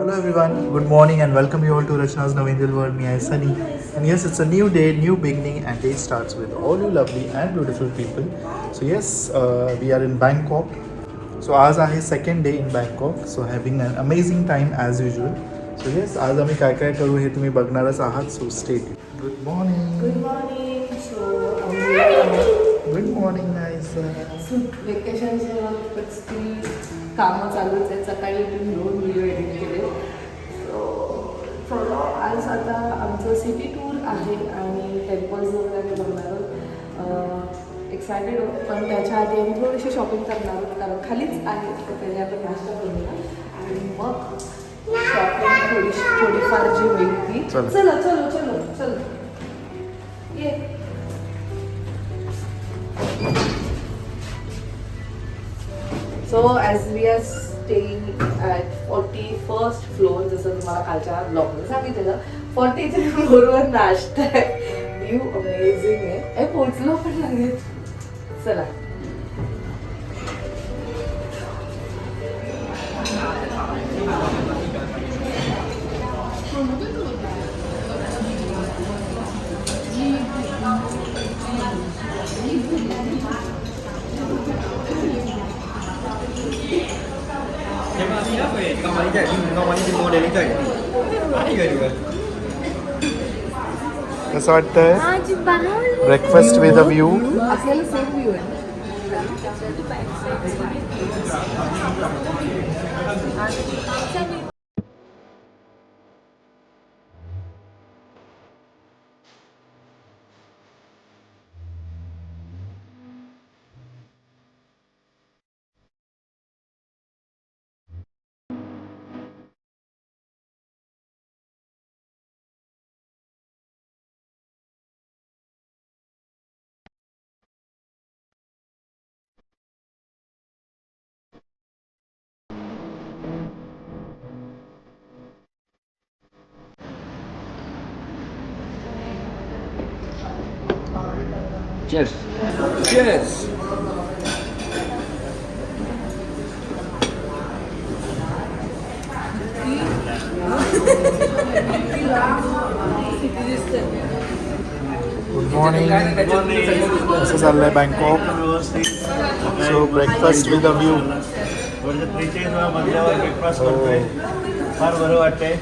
Hello everyone, good morning and welcome you all to Rachna's Navendil World. Me, I Sunny. And yes, it's a new day, new beginning, and day starts with all you lovely and beautiful people. So yes, we are in Bangkok. So आज आहे second day in Bangkok. So having an amazing time as usual. So yes, आज आम्ही काय काय करू हे तुम्ही बघणारच आहात. So stay tuned. Good morning. Good morning. Good morning, guys. वेकेशनचं स्टील कामं चालूच आहेत. सकाळी उठून 2 व्हिडिओ एडिट केले. सो थोडं आज आता आमचं सिटी टूर आहे आणि टेम्पल्स वगैरे बघणार आहोत. एक्सायटेड आहोत, पण त्याच्या आधी आम्ही थोडीशी शॉपिंग करणार आहोत कारण खालीच आहे. तर पहिले आपण नाश्ता करूया आणि मग शॉपिंग थोडीफार जी होईल ती. चलो चलो चलो चलो ये. So as we are staying at 41st floor, जसं तुम्हाला कालच्या ब्लॉगमध्ये सांगितलेलं 43 फ्लोअरवर नाश्ता आहे. व्ह्यू अमेझिंग आहे. पोचलो पण लगेच. चला कसं वाटतंय ब्रेकफास्ट विथ अ व्ह्यू. आपल्याला सेम व्ह्यू आहे. Cheers. Cheers. Good morning. कसं चाललंय Bangkok. So breakfast with a view. Breakfast करतोय. फार बरं वाटतंय.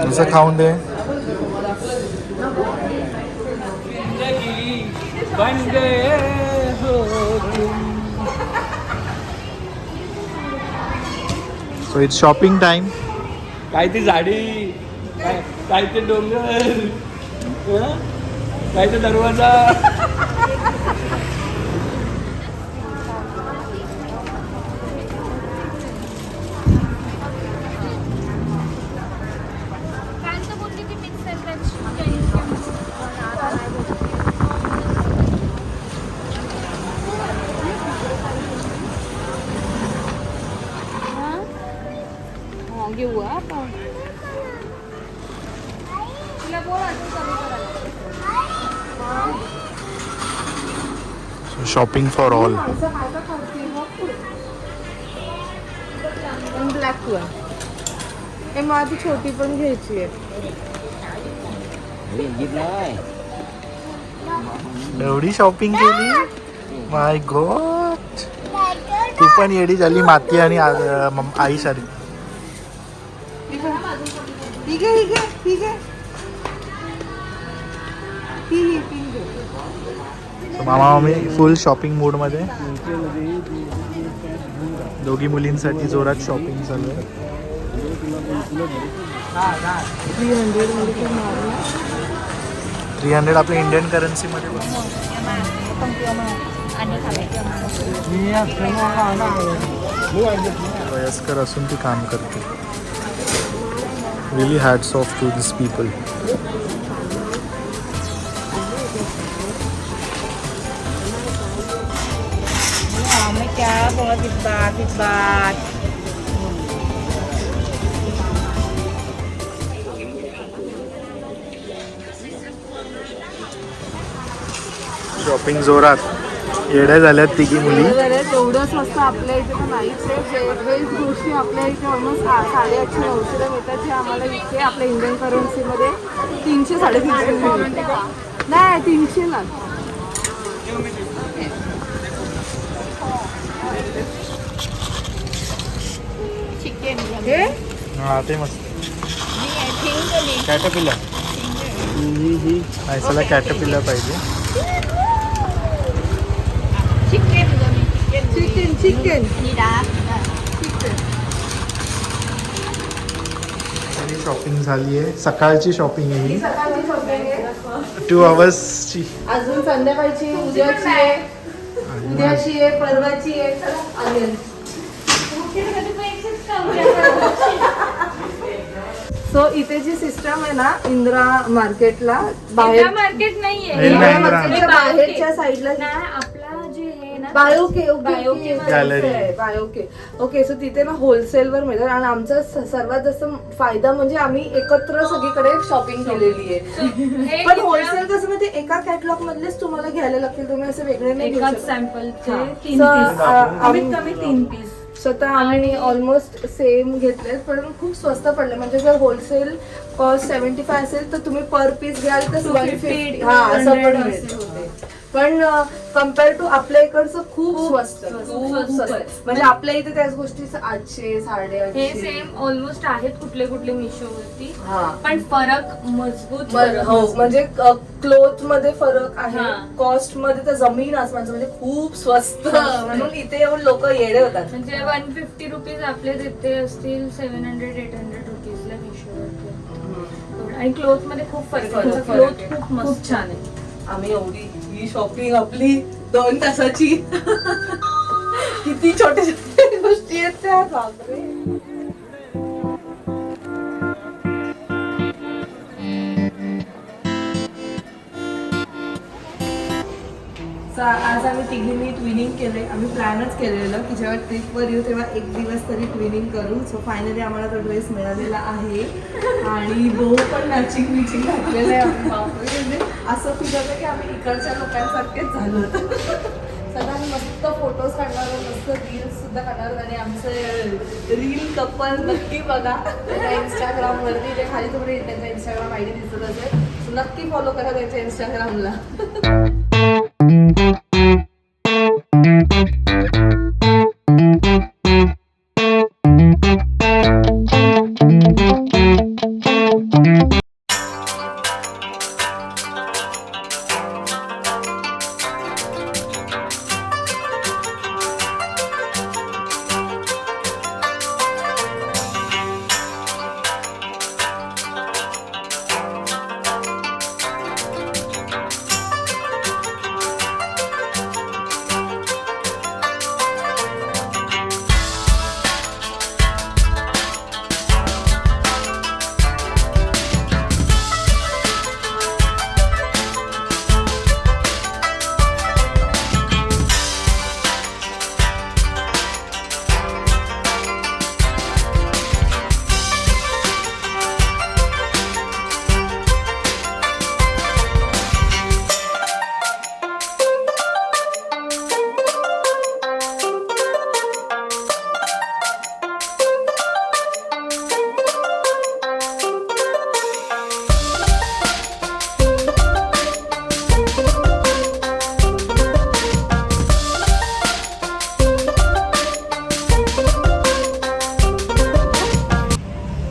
असं खाऊन दे. So it's shopping time. काय ती झाडी, काय ते डोंगर, काय ते दरवाजा. घेऊ आपण. Shopping for all. Black one. हे मला ती छोटी पण घ्यायची आहे. एवढी शॉपिंग केली. माय गॉड. तू पण येडी झाली माती आणि आई सारी. ठीक आहे ठीक आहे ठीक आहे. मामा मामी फुल शॉपिंग मूड मध्ये. दोघी मुलींसाठी जोरात शॉपिंग चालू आहे. 300 आपल्या इंडियन करन्सी मध्ये. वयस्कर असून ती काम करते. Really hats off to this people. क्या बहुत इस बात शॉपिंग जोरात. येड्या झाल्यात तिघी मुली. एवढं स्वस्त आपल्या इथे तर नाहीच आहे. वेगवेगळ्याच गोष्टी आपल्या इथे ऑलमोस्ट 850-900 मिळतात, जे आम्हाला इथे आपल्या इंडियन करन्सीमध्ये 300-350 नाही 300 ना. हा ते मस्त. कॅटरपिलर. चला कॅटरपिलर पाहिजे. चिकन शॉपिंग झाली आहे. सकाळची शॉपिंग आहे ही. सकाळची शॉपिंग आहे. 2 hours. अजून संध्याकाळची, उद्याची आहे, उद्याची आहे, परवाची आहे. चला आली. सो इथे जी सिस्टम आहे ना इंदिरा मार्केटला बाहेर मार्केट नाहीये हे इंदिरा नाही मार्केटच्या बाहेरच्या साईडला नाही आपला जे हे ना बायोके Gallery. बायोके. ओके सो तिथे ना होलसेलवर मिळतात आणि आमचा सर्वात जास्त फायदा म्हणजे आम्ही एकत्र सगळीकडे शॉपिंग केलेली आहे. हे पण होलसेल कसं म्हणजे एका कॅटलॉग मधलेच तुम्हाला घ्यायला लागतील, तुम्ही असे वेगळे नाही घेऊ एकाच शकत. सॅम्पलचे हा. 3 So, पीस आम्ही कमीत कमी 3 पीस. स्वतः आम्ही ऑलमोस्ट सेम घेतले पण खूप स्वस्त पडले. म्हणजे जर होलसेल कॉस्ट 75 असेल तर तुम्ही पर पीस घ्याल तर 150 हा असं पण 100 मिळेल. असे होते. पण कम्पेअर टू आपल्या इकडचं खूप स्वस्त. खूप स्वस्त. म्हणजे आपल्या इथे त्याच गोष्टी 800 हे 850. सेम ऑलमोस्ट आहेत कुठले कुठले मिशोवरती, हा पण फरक मजबूत फरक हो मजबूत. म्हणजे क्लोथ मध्ये फरक आहे, हा. कॉस्ट मध्ये तर जमीन आसमानचं. म्हणजे खूप स्वस्त म्हणून इथे येऊन लोक येडे होतात. म्हणजे 150 रुपीज आपले देते असतील 700-800 रुपीजला मिशोवरती. आणि क्लोथ मध्ये खूप फरक आहे. फरक क्लोथ आहे. खूप मस्त छान आहे. आम्ही एवढी ही शॉपिंग आपली 2 तासाची किती छोटे छोटे गोष्टी आहेत त्या. बापरे. आज आम्ही तिघींनी ट्विनिंग केले. आम्ही प्लॅनच केलेलं की जेव्हा ट्रिपवर येऊ तेव्हा एक दिवस तरी ट्विनिंग करू. सो फायनली आम्हाला तो ड्रेस मिळालेला आहे आणि बो पण मॅचिंग विचिंग घातलेलं आहे. आम्ही बापरे म्हणजे असं फील होतं की आम्ही इकडच्या लोकांसारखेच झालो. सगळ्यांनी मस्त फोटोज काढणार, मस्त रील्स सुद्धा काढणार आणि आमचं रील कपल नक्की बघा त्यांच्या इंस्टाग्रामवरती. जे खाली तुम्ही त्यांचा इंस्टाग्राम आयडी दिसत असेल, so नक्की फॉलो करा त्यांच्या इंस्टाग्रामला.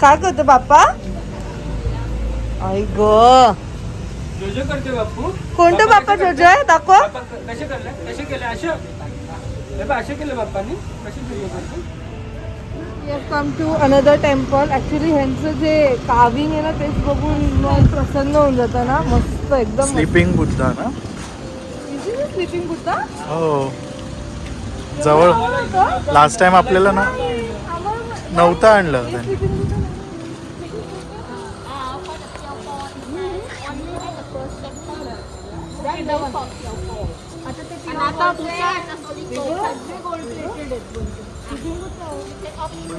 काय करतो बाप्पा? आई ग जोजो करते बापू. कोणतं बाप्पा जोजो आहे? दाखव. बाप्पा कसे करले? कसे केले? असे केले बाप्पानी. कसे जोजो करते? We have come to another temple. Actually ह्यांचं जे काविंग आहे ना तेच बघून मन प्रसन्न होऊन जातं ना. मस्त एकदम. स्लीपिंग बुद्धा ना. स्लीपिंग बुद्धा. हो जवळ. लास्ट टाइम आपल्याला ना नव्हतं आणलं त्यांनी.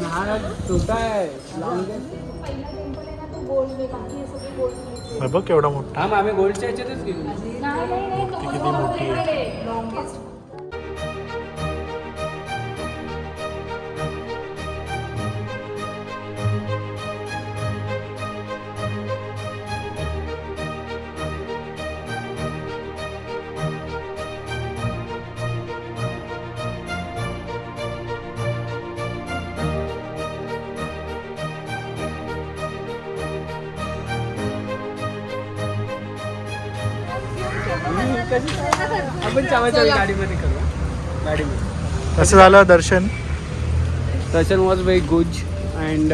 हा छोटा आहे. गोल्ड आहे, बाकी हे सगळे गोल्ड हे बघ केवढा मोठा. हा आम्ही गोल्डच्या ह्याच्यातच गेलो. ती किती मोठी आहे. लॉंगेस्ट. आपण चावायचं गाडीमध्ये करू. गाडीमध्ये कसं झालं दर्शन? Darshan was very good and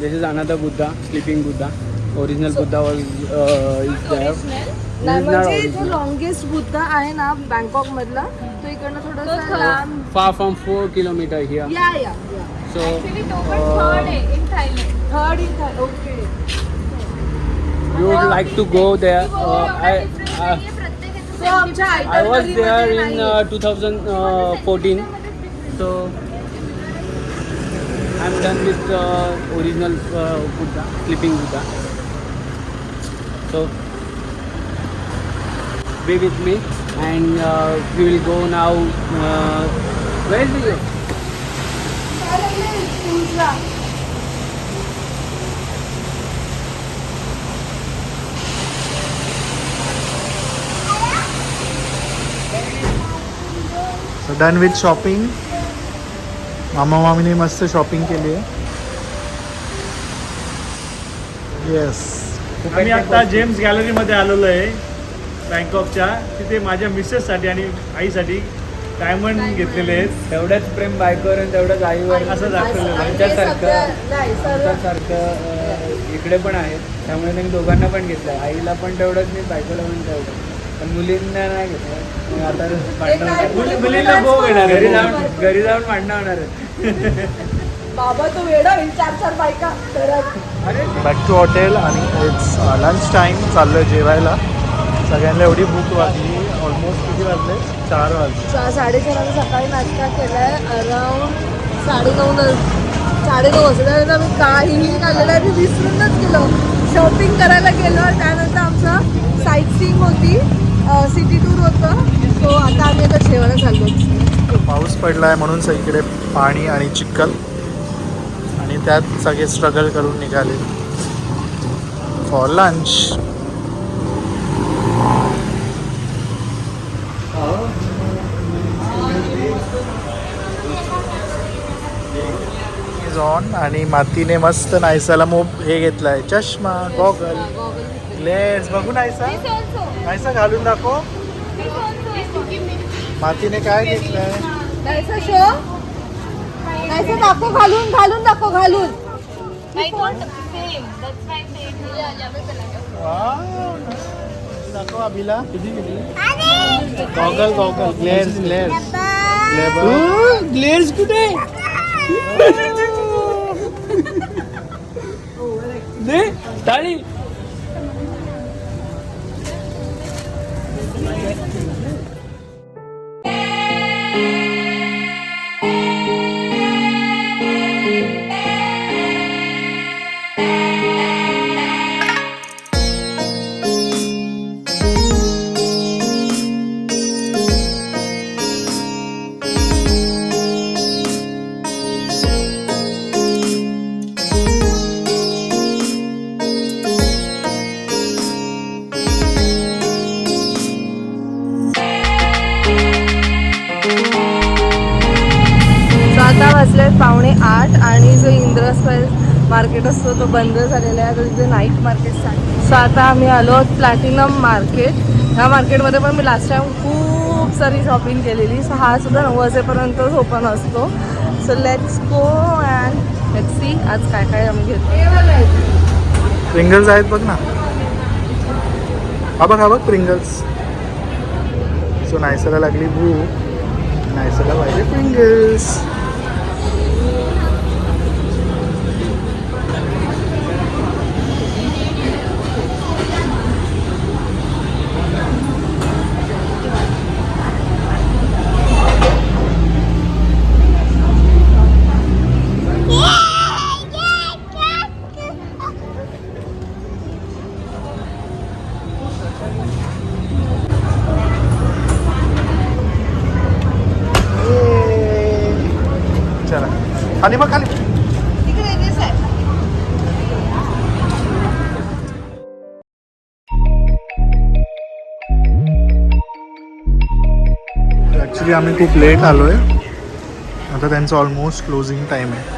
this is another Buddha, sleeping Buddha. Original Buddha was is there. नाही म्हणजे जो लॉंगेस्ट बुद्ध आहे ना बँकॉक मधला, तो इकडनं थोडंसं लांब. Far from 4 kilometers here. या So थर्ड आहे इन थायलंड. थर्ड इथं. Okay. you would like to go there. So आमच्या I was there in 2014. So I'm done with the original Buddha, sleeping Buddha. So be with me, and we will go now. Where is it? So done with shopping. मामा मामीने मस्त shopping केली आहे. Yes. आम्ही आता James गॅलरीमध्ये आलेलो आहे बँकॉकच्या. तिथे माझ्या मिसेससाठी आणि आईसाठी डायमंड घेतलेले आहेत. तेवढंच प्रेम बायकोवर आणि तेवढंच आईवर असं दाखवलेलं आहे. आमच्यासारखं इकडे पण आहेत, त्यामुळे त्यांनी दोघांना पण घेतलं. आईला पण तेवढंच नाही, बायकोला पण तेवढं. पण मुलींना नाही घेतलं. मग आता भांडणं होणार. मुलींना भोग येणार आहे. घरी जाऊन भांडणं होणार आहे. बाबा तो वेडा होईल 4 बायका करत. बॅक टू हॉटेल आणि इट्स लंच टाईम. चाललो जेवायला. सगळ्यांना एवढी भूक लागली. ऑलमोस्ट किती वाजले? 4 वाजले. 4:30 सकाळी नाश्ता केलाय. अराउंड 9:30 वाजता आम्ही काहीही खाल्लेलं आहे. मी विसरूनच गेलो. शॉपिंग करायला गेलो. त्यानंतर आमचं साईट सीइंग होती, सिटी टूर होतं. सो आता आम्ही आता जेवायला चाललो. पाऊस पडला आहे म्हणून सगळीकडे पाणी आणि चिखल, आणि त्यात सगळे स्ट्रगल करून निघाले फॉर लंच. ऑन. आणि मातीने मस्त नायसाला हे घेतलाय, चष्मा, गॉगल, ग्लेअर्स. बघू नायसा घालून दाखव. मातीने काय घेतलंय? नाहीसा शो, नाहीसा दाखव, घालून दाखव, घालून. वाव, दाखव अभिला. गॉगल ग्लेअर्स ग्लेअर्स कुठे? दे टाळी. आता वाजले 7:45 आणि जो इंदिरा स्क्वेअर मार्केट असतो तो बंद झालेला आहे. तर तिथे नाईट मार्केट स्टार्ट. सो आता आम्ही आलो आहोत प्लॅटिनम मार्केट. ह्या मार्केटमध्ये पण मी लास्ट टाइम खूप सारी शॉपिंग केलेली. सो हा सुद्धा 9 वाजेपर्यंतच ओपन असतो. So let's go and let's see आज काय काय आम्ही घेतो. प्रिंगल्स आहेत बघ ना. हा बघ प्रिंगल्स. सो नायसाला लागली भूक. नायसाला पाहिजे प्रिंगल्स. खाली बघ खाली. ॲक्च्युली आम्ही खूप लेट आलो आहे. आता त्यांचं ऑलमोस्ट क्लोजिंग टाईम आहे.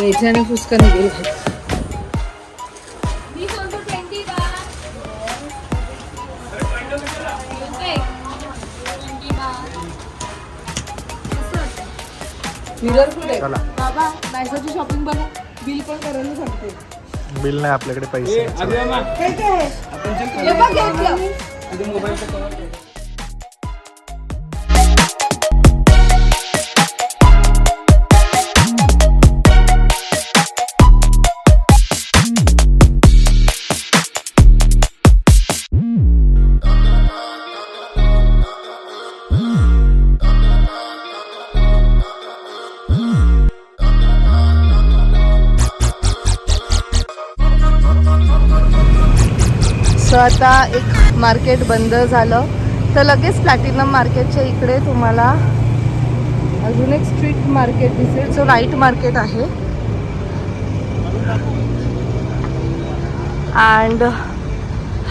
यायचं आणि फुसका निघेल. मिरर कुठे चला. बाबा नायसाची शॉपिंग बघा. बिल पण करायला सांगते. बिल नाही आपल्याकडे पैसे आहेत. चला. अभिमा, काय काय आपण हे बघ घेतलं. इथे मोबाईलचं कवर. सो आता एक मार्केट बंद झालं तर लगेच प्लॅटिनम मार्केटच्या इकडे तुम्हाला अजून एक स्ट्रीट मार्केट दिसेल. जो नाईट मार्केट आहे. अँड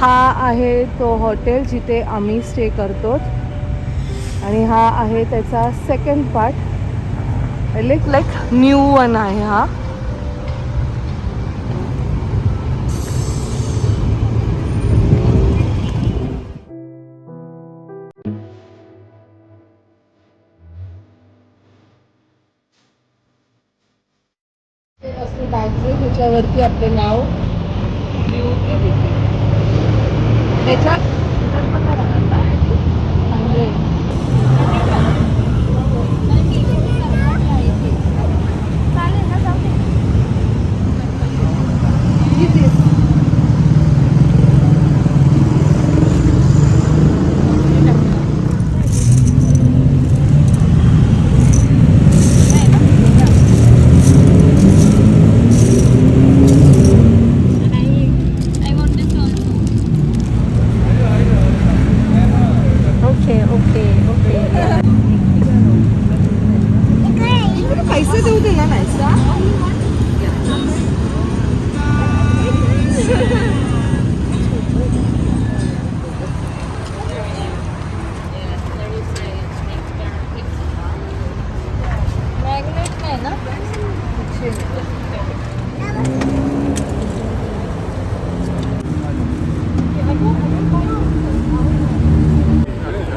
हा आहे तो हॉटेल जिथे आम्ही स्टे करतो. आणि हा आहे त्याचा second part. Like new one आहे हा. असं बॅगचे ह्याच्यावरती आपले नाव त्याच्यात पैसे देऊ दिला नाही सा. मॅग्नेट नाही ना.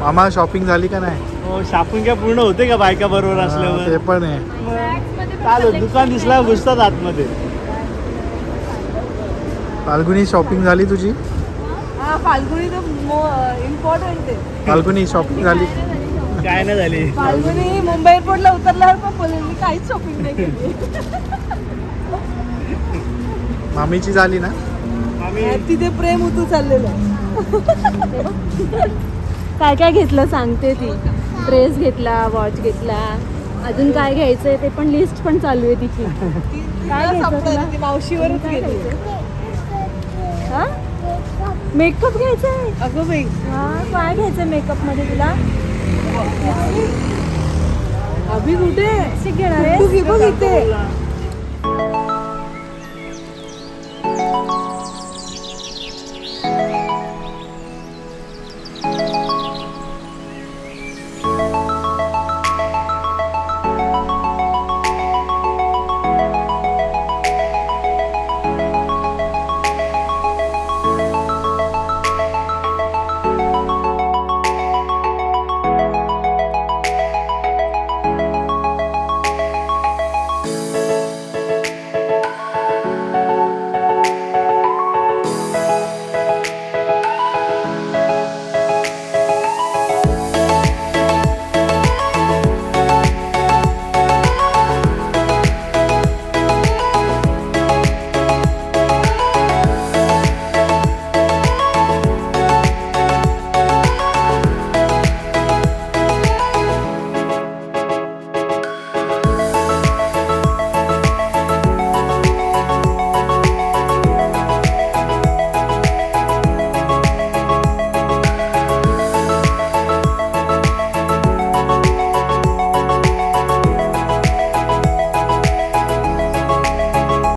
मामा शॉपिंग झाली का नाही? हो, शॉपिंग काय पूर्ण होते का बायका बरोबर ते असल्यावर? पण आहे. चालू दुकान दिसला घुसतात आतमध्ये. फाल्गुनी शॉपिंग झाली तुझी? हा फाल्गुनी तर इम्पॉर्टंट आहे. फाल्गुनी शॉपिंग झाली? काय नाही झाली. फाल्गुनी मुंबई एअरपोर्टला उतरल्यावर पण बोलेल मी काहीच शॉपिंग नाही केली. मामीची झाली ना? आम्ही तिथे प्रेम उतू चाललेलं. काय काय घेतलं सांगते ती. ड्रेस घेतला, वॉच घेतला, अजून काय घ्यायचंय ते पण लिस्ट पण चालू आहे तिची. काय घ्यायचं मावशीवरच गेली. हा मेकअप घ्यायचंय. अगं बाई हा काय घ्यायचंय मेकअप मध्ये तुला? अभि कुठे घेणार आहे? तू घे बघ इथे.